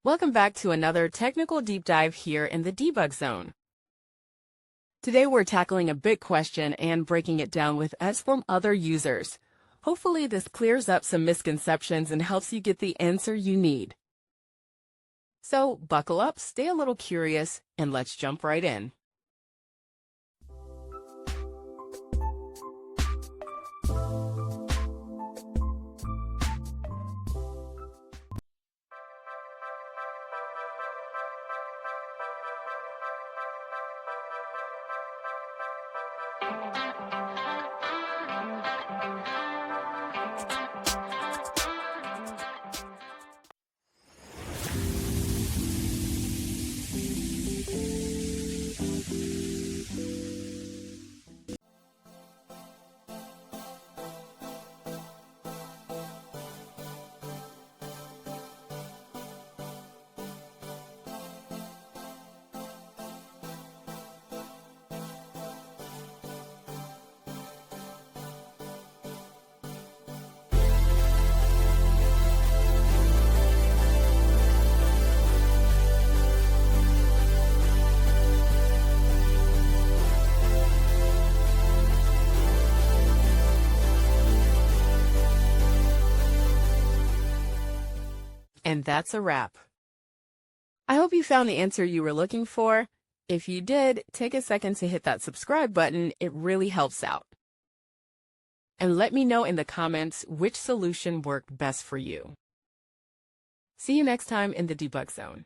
Welcome back to another technical deep dive here in the debug zone. Today we're tackling a big question and breaking it down with us from other users. Hopefully this clears up some misconceptions and helps you get the answer you need. So buckle up, stay a little curious, and let's jump right in. And that's a wrap. I hope you found the answer you were looking for. If you did, take a second to hit that subscribe button. It really helps out. And let me know in the comments which solution worked best for you. See you next time in the debug zone.